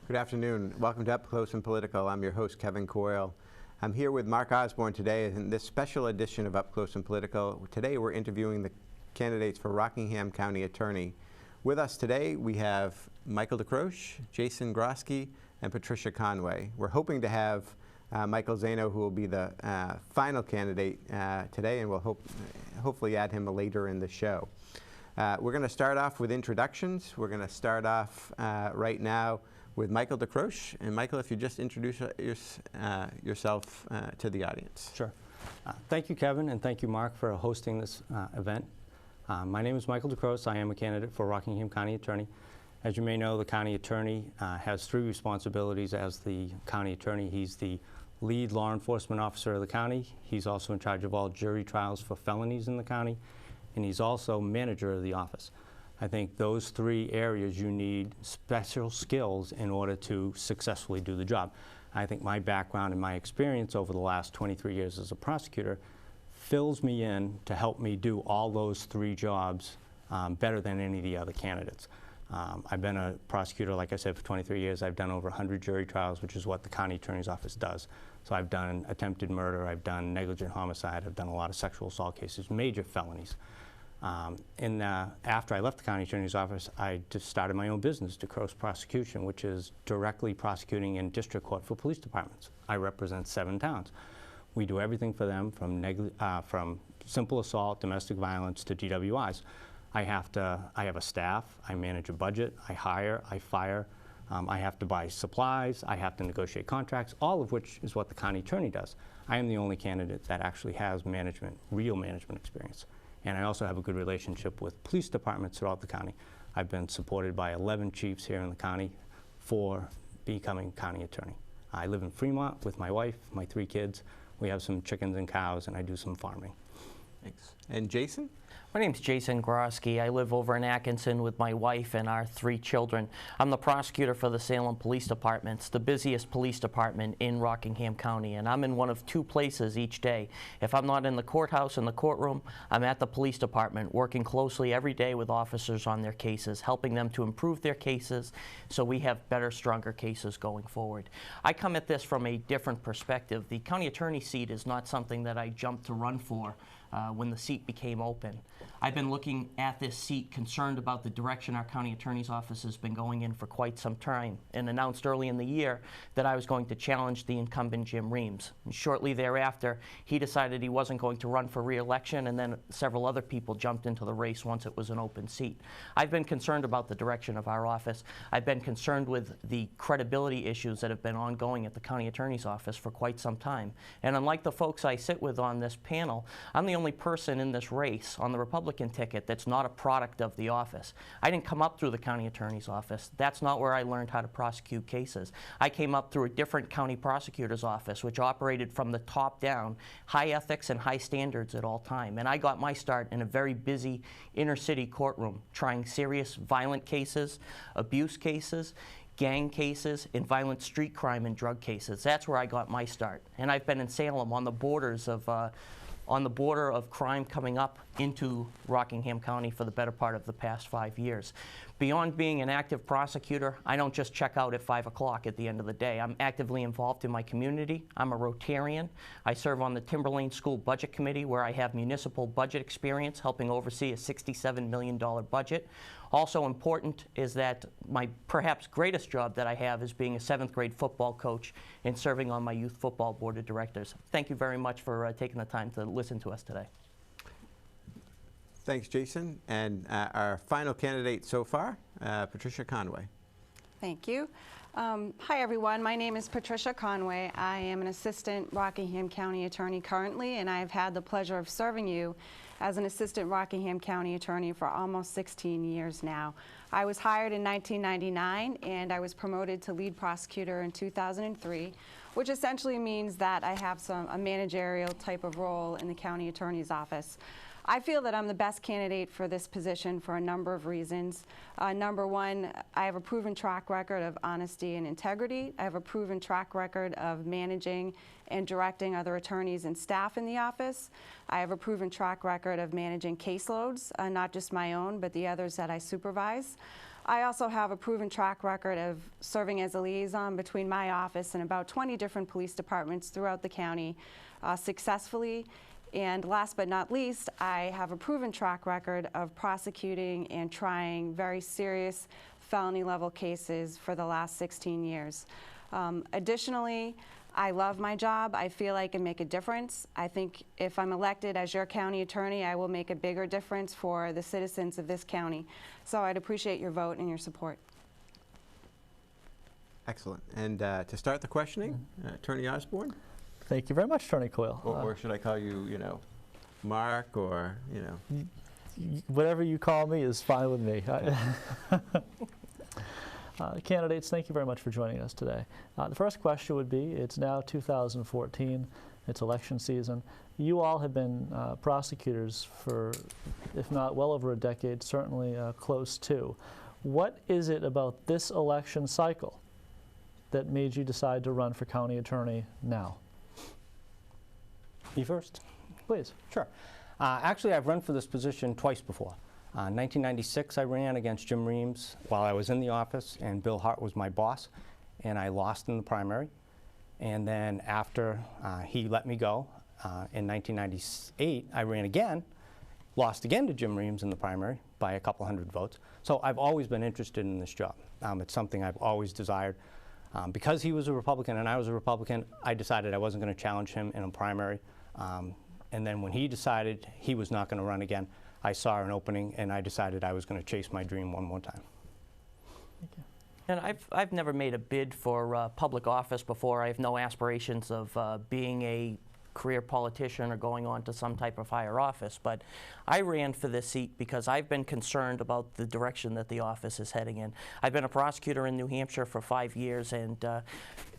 Good afternoon. Welcome to Up Close and Political. I'm your host, Kevin Coyle. I'm here with Mark Osborne today in this special edition of Up Close and Political. Today we're interviewing the candidates for Rockingham County Attorney. With us today we have Michael DeCroce, Jason Grosky, and Patricia Conway. We're hoping to have Michael Zano, who will be the final candidate today, and we'll hopefully add him later in the show. We're going to start off with introductions. We're going to start off right now with Michael DeCroce. And Michael, if you just introduce yourself to the audience. Sure. Thank you, Kevin, and thank you, Mark, for hosting this event. My name is Michael DeCroce. I am a candidate for Rockingham County Attorney. As you may know, the County Attorney has three responsibilities as the County Attorney. He's the lead law enforcement officer of the county. He's also in charge of all jury trials for felonies in the county, and he's also manager of the office. I think those three areas you need special skills in order to successfully do the job. I think my background and my experience over the last 23 years as a prosecutor fills me in to help me do all those three jobs better than any of the other candidates. I've been a prosecutor, like I said, for 23 years. I've done over 100 jury trials, which is what the county attorney's office does. So I've done attempted murder, I've done negligent homicide, I've done a lot of sexual assault cases, major felonies. After I left the county attorney's office, I just started my own business, DeCroce Prosecution, which is directly prosecuting in district court for police departments. I represent 7 towns. We do everything for them from simple assault, domestic violence, to DWIs. I have a staff, I manage a budget, I hire, I fire, I have to buy supplies, I have to negotiate contracts, all of which is what the county attorney does. I am the only candidate that actually has real management experience. And I also have a good relationship with police departments throughout the county. I've been supported by 11 chiefs here in the county for becoming county attorney. I live in Fremont with my wife, my 3 kids. We have some chickens and cows, and I do some farming. Thanks. And Jason? My name's Jason Grosky. I live over in Atkinson with my wife and our 3 children. I'm the prosecutor for the Salem Police Department. It's the busiest police department in Rockingham County, and I'm in one of 2 places each day. If I'm not in the courthouse in the courtroom, I'm at the police department working closely every day with officers on their cases, helping them to improve their cases so we have better, stronger cases going forward. I come at this from a different perspective. The county attorney seat is not something that I jumped to run for when the seat became open. I've been looking at this seat, concerned about the direction our county attorney's office has been going in for quite some time, and announced early in the year that I was going to challenge the incumbent Jim Reams. And shortly thereafter, he decided he wasn't going to run for re-election, and then several other people jumped into the race once it was an open seat. I've been concerned about the direction of our office. I've been concerned with the credibility issues that have been ongoing at the county attorney's office for quite some time. And unlike the folks I sit with on this panel, I'm the only person in this race on the Republican ticket that's not a product of the office. I didn't come up through the county attorney's office. That's not where I learned how to prosecute cases. I came up through a different county prosecutor's office, which operated from the top down, high ethics and high standards at all time. And I got my start in a very busy inner city courtroom, trying serious violent cases, abuse cases, gang cases, and violent street crime and drug cases. That's where I got my start. And I've been in Salem on the borders of on the border of crime coming up into Rockingham County for the better part of the past 5 years. Beyond being an active prosecutor, I don't just check out at 5 o'clock at the end of the day. I'm actively involved in my community. I'm a Rotarian. I serve on the Timberlane School Budget Committee, where I have municipal budget experience, helping oversee a $67 million budget. Also important is that my perhaps greatest job that I have is being a 7th grade football coach and serving on my youth football board of directors. Thank you very much for taking the time to listen to us today. Thanks, Jason. And our final candidate so far, Patricia Conway. Thank you. Hi, everyone. My name is Patricia Conway. I am an assistant Rockingham County attorney currently, and I've had the pleasure of serving you as an assistant Rockingham County attorney for almost 16 years now. I was hired in 1999, and I was promoted to lead prosecutor in 2003, which essentially means that I have a managerial type of role in the county attorney's office. I feel that I'm the best candidate for this position for a number of reasons. Number one, I have a proven track record of honesty and integrity. I have a proven track record of managing and directing other attorneys and staff in the office. I have a proven track record of managing caseloads, not just my own, but the others that I supervise. I also have a proven track record of serving as a liaison between my office and about 20 different police departments throughout the county successfully. And last but not least, I have a proven track record of prosecuting and trying very serious felony level cases for the last 16 years. Additionally, I love my job. I feel I can make a difference. I think if I'm elected as your county attorney, I will make a bigger difference for the citizens of this county. So I'd appreciate your vote and your support. Excellent. And to start the questioning, Attorney Osborne, Thank you very much, Attorney Coyle. or should I call you, Mark, or Whatever you call me is fine with me. Candidates, thank you very much for joining us today. The first question would be, it's now 2014, it's election season. You all have been prosecutors for, if not well over a decade, certainly close to. What is it about this election cycle that made you decide to run for county attorney now? You first. Please. Sure. Actually, I've run for this position twice before. 1996, I ran against Jim Reams while I was in the office, and Bill Hart was my boss, and I lost in the primary. And then after he let me go, in 1998, I ran again, lost again to Jim Reams in the primary by a couple hundred votes. So I've always been interested in this job. It's something I've always desired. Because he was a Republican and I was a Republican, I decided I wasn't going to challenge him in a primary. And then when he decided he was not going to run again, I saw an opening and I decided I was going to chase my dream one more time. Thank you. And I've never made a bid for public office before. I have no aspirations of being a career politician or going on to some type of higher office, but I ran for this seat because I've been concerned about the direction that the office is heading in. I've been a prosecutor in New Hampshire for 5 years, and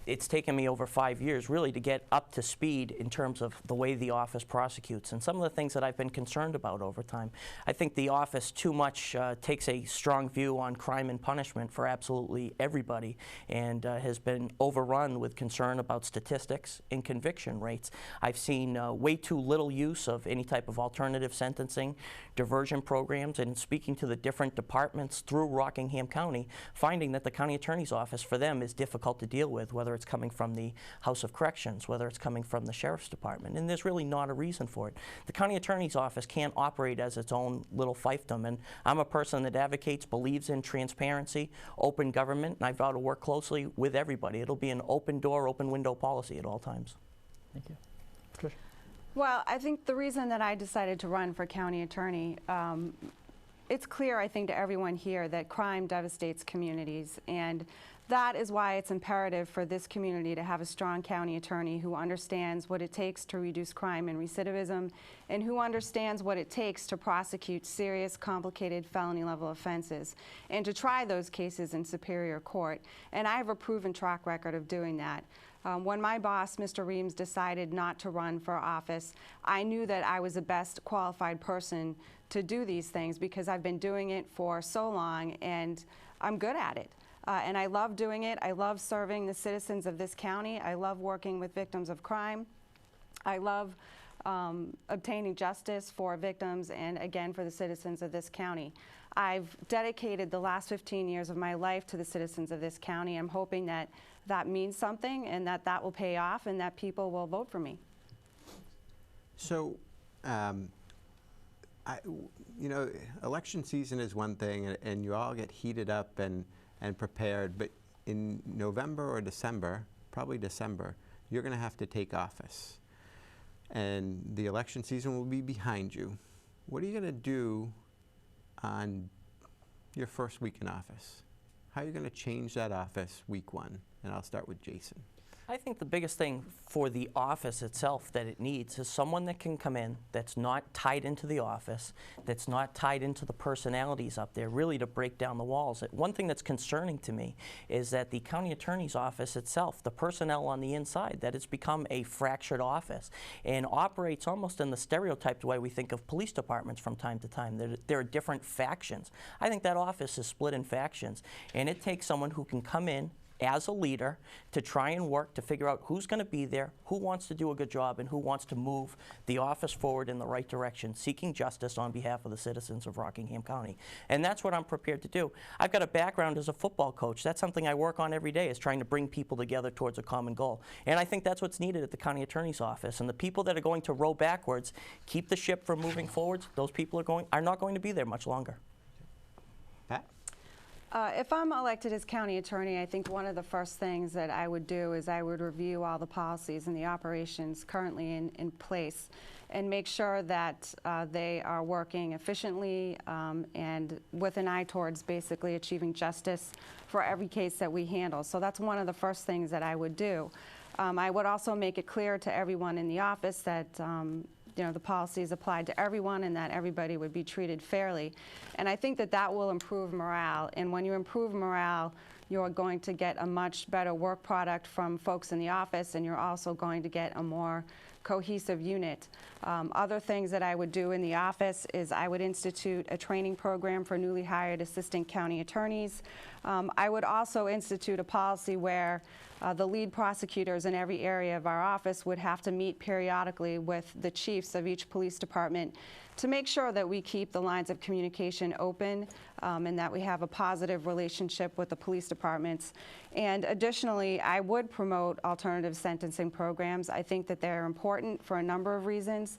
it's taken me over 5 years really to get up to speed in terms of the way the office prosecutes and some of the things that I've been concerned about over time. I think the office too much takes a strong view on crime and punishment for absolutely everybody, and has been overrun with concern about statistics and conviction rates. I've seen way too little use of any type of alternative sentencing, diversion programs, and speaking to the different departments through Rockingham County, finding that the county attorney's office for them is difficult to deal with, whether it's coming from the House of Corrections, whether it's coming from the Sheriff's Department, and there's really not a reason for it. The county attorney's office can't operate as its own little fiefdom, and I'm a person that advocates, believes in transparency, open government, and I vow to work closely with everybody. It'll be an open door, open window policy at all times. Thank you. Patricia. Well, I think the reason that I decided to run for county attorney, it's clear, I think, to everyone here that crime devastates communities, and that is why it's imperative for this community to have a strong county attorney who understands what it takes to reduce crime and recidivism, and who understands what it takes to prosecute serious, complicated felony-level offenses, and to try those cases in Superior Court. And I have a proven track record of doing that. When my boss, Mr. Reams, decided not to run for office, I knew that I was the best qualified person to do these things because I've been doing it for so long and I'm good at it. And I love doing it. I love serving the citizens of this county. I love working with victims of crime. I love obtaining justice for victims and, again, for the citizens of this county. I've dedicated the last 15 years of my life to the citizens of this county. I'm hoping that that means something and that that will pay off and that people will vote for me. So, election season is one thing, and you all get heated up and prepared, but in November or December, probably December, you're going to have to take office. And the election season will be behind you. What are you going to do on your first week in office? How are you going to change that office week one? And I'll start with Jason. I think the biggest thing for the office itself that it needs is someone that can come in that's not tied into the office, that's not tied into the personalities up there, really to break down the walls. One thing that's concerning to me is that the county attorney's office itself, the personnel on the inside, that it's become a fractured office and operates almost in the stereotyped way we think of police departments from time to time. There are different factions. I think that office is split in factions, and it takes someone who can come in, as a leader to try and work to figure out who's going to be there, who wants to do a good job, and who wants to move the office forward in the right direction, seeking justice on behalf of the citizens of Rockingham County. And that's what I'm prepared to do. I've got a background as a football coach. That's something I work on every day, is trying to bring people together towards a common goal. And I think that's what's needed at the county attorney's office. And the people that are going to row backwards, keep the ship from moving forwards, those people are not going to be there much longer. Pat? If I'm elected as county attorney, I think one of the first things that I would do is I would review all the policies and the operations currently in place and make sure that they are working efficiently and with an eye towards basically achieving justice for every case that we handle. So that's one of the first things that I would do. I would also make it clear to everyone in the office that the policies applied to everyone and that everybody would be treated fairly. And I think that that will improve morale. And when you improve morale, you're going to get a much better work product from folks in the office, and you're also going to get a more cohesive unit. Other things that I would do in the office is I would institute a training program for newly hired assistant county attorneys. I would also institute a policy where the lead prosecutors in every area of our office would have to meet periodically with the chiefs of each police department to make sure that we keep the lines of communication open and that we have a positive relationship with the police departments. And additionally, I would promote alternative sentencing programs. I think that they're important for a number of reasons.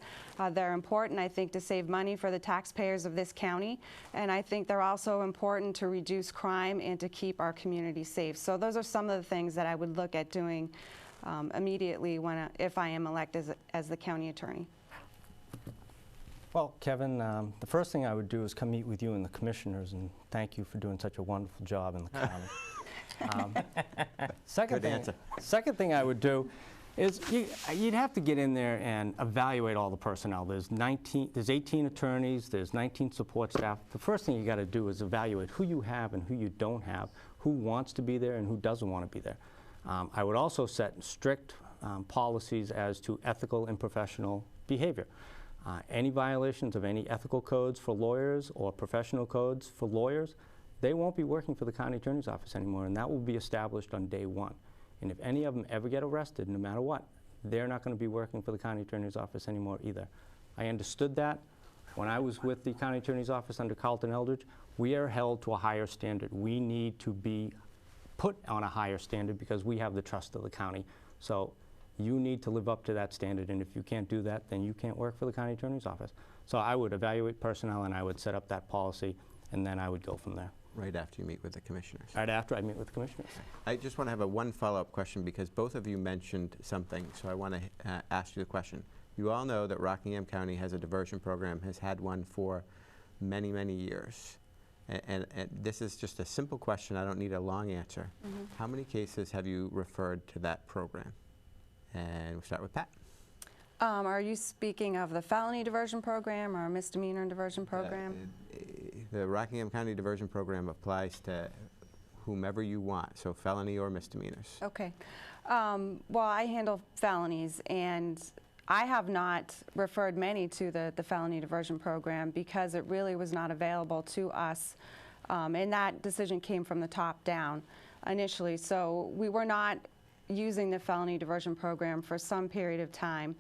They're important, I think, to save money for the taxpayers of this county, and I think they're also important to reduce crime and to keep our community safe. So those are some of the things that I would look at doing immediately if I am elected as the county attorney. Well, Kevin, the first thing I would do is come meet with you and the commissioners and thank you for doing such a wonderful job in the county. Second thing I would do is you'd have to get in there and evaluate all the personnel. There's 18 attorneys, there's 19 support staff. The first thing you got to do is evaluate who you have and who you don't have, who wants to be there and who doesn't want to be there. I would also set strict policies as to ethical and professional behavior. Any violations of any ethical codes for lawyers or professional codes for lawyers, they won't be working for the county attorney's office anymore, and that will be established on day one. And if any of them ever get arrested, no matter what, they're not going to be working for the county attorney's office anymore either. I understood that. When I was with the county attorney's office under Carlton Eldridge, we are held to a higher standard. We need to be put on a higher standard because we have the trust of the county. So you need to live up to that standard, and if you can't do that, then you can't work for the county attorney's office. So I would evaluate personnel, and I would set up that policy, and then I would go from there. Right after you meet with the commissioners. Right after I meet with the commissioners. I just want to have one follow-up question because both of you mentioned something, so I want to ask you the question. You all know that Rockingham County has a diversion program, has had one for many, many years. And this is just a simple question. I don't need a long answer. Mm-hmm. How many cases have you referred to that program? And we'll start with Pat. Are you speaking of the felony diversion program or misdemeanor diversion program? The Rockingham County Diversion Program applies to whomever you want, so felony or misdemeanors. Okay. Well, I handle felonies, and I have not referred many to the felony diversion program because it really was not available to us, and that decision came from the top down initially. So we were not using the felony diversion program for some period of time.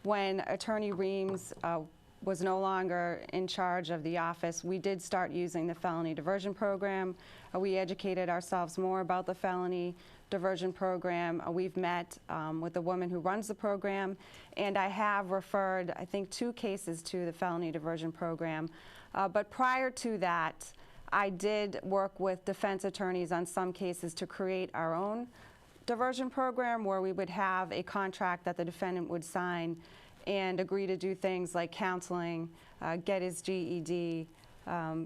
When Attorney Reams was no longer in charge of the office, we did start using the felony diversion program. We educated ourselves more about the felony diversion program. We've met with the woman who runs the program, and I have referred, I think, 2 cases to the felony diversion program. But prior to that, I did work with defense attorneys on some cases to create our own diversion program where we would have a contract that the defendant would sign and agree to do things like counseling, get his GED,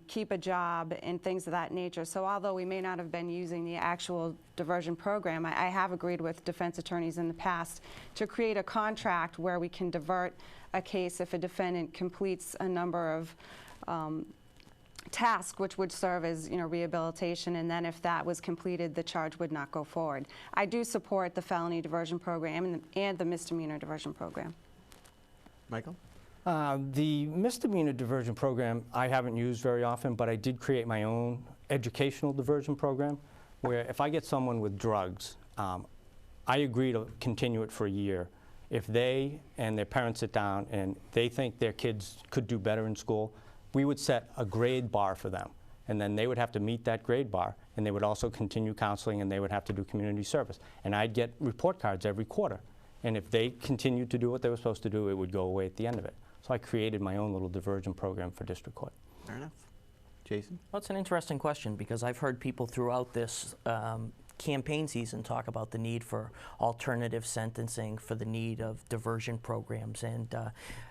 keep a job, and things of that nature. So although we may not have been using the actual diversion program, I have agreed with defense attorneys in the past to create a contract where we can divert a case if a defendant completes a number of task which would serve as rehabilitation, and then if that was completed, the charge would not go forward. I do support the felony diversion program and the misdemeanor diversion program. Michael? The misdemeanor diversion program I haven't used very often, but I did create my own educational diversion program. where if I get someone with drugs, I agree to continue it for a year. If they and their parents sit down and they think their kids could do better in school, we would set a grade bar for them. And then they would have to meet that grade bar, and they would also continue counseling, and they would have to do community service. And I'd get report cards every quarter. And if they continued to do what they were supposed to do, it would go away at the end of it. So I created my own little diversion program for district court. Fair enough. Jason? Well, it's an interesting question because I've heard people throughout this campaign season talk about the need for alternative sentencing, for the need of diversion programs, and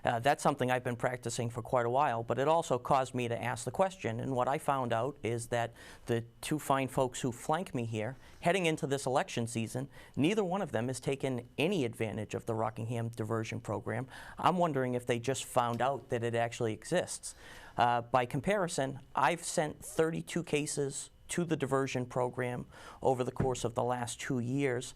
that's something I've been practicing for quite a while, but it also caused me to ask the question, and what I found out is that the two fine folks who flank me here, heading into this election season, neither one of them has taken any advantage of the Rockingham diversion program. I'm wondering if they just found out that it actually exists. By comparison, I've sent 32 cases to the diversion program over the course of the last 2 years,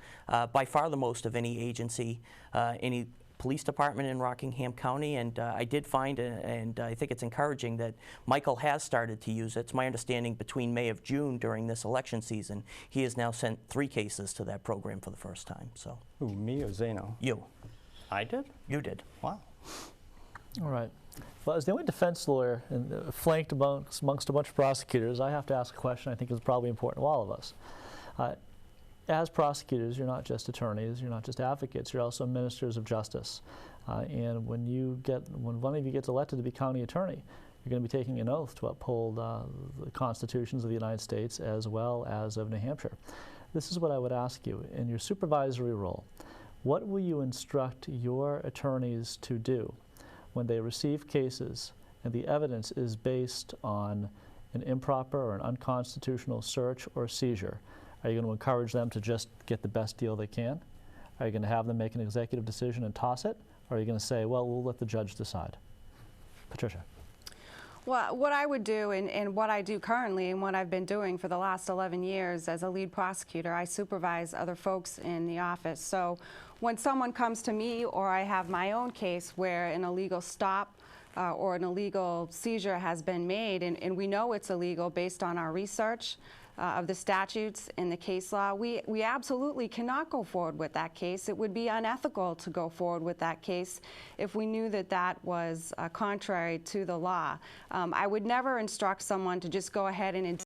by far the most of any agency, any police department in Rockingham County, and I did find, and I think it's encouraging, that Michael has started to use it. It's my understanding between May and June during this election season, he has now sent 3 cases to that program for the first time. So, Who, me or Zeno? you I did? did. Wow. All right. Well, as the only defense lawyer and flanked amongst a bunch of prosecutors, I have to ask a question I think is probably important to all of us. As prosecutors, you're not just attorneys, you're not just advocates, you're also ministers of justice. And when one of you gets elected to be county attorney, you're going to be taking an oath to uphold the constitutions of the United States as well as of New Hampshire. This is what I would ask you. In your supervisory role, what will you instruct your attorneys to do when they receive cases and the evidence is based on an improper or an unconstitutional search or seizure? Are you going to encourage them to just get the best deal they can? Are you going to have them make an executive decision and toss it? Or are you going to say, well, we'll let the judge decide? Patricia. Well, what I would do, and what I do currently, and what I've been doing for the last 11 years as a lead prosecutor, I supervise other folks in the office. So when someone comes to me, or I have my own case where an illegal stop or an illegal seizure has been made, and we know it's illegal based on our research of the statutes and the case law, we absolutely cannot go forward with that case. It would be unethical to go forward with that case if we knew that that was contrary to the law. I would never instruct someone to just go ahead and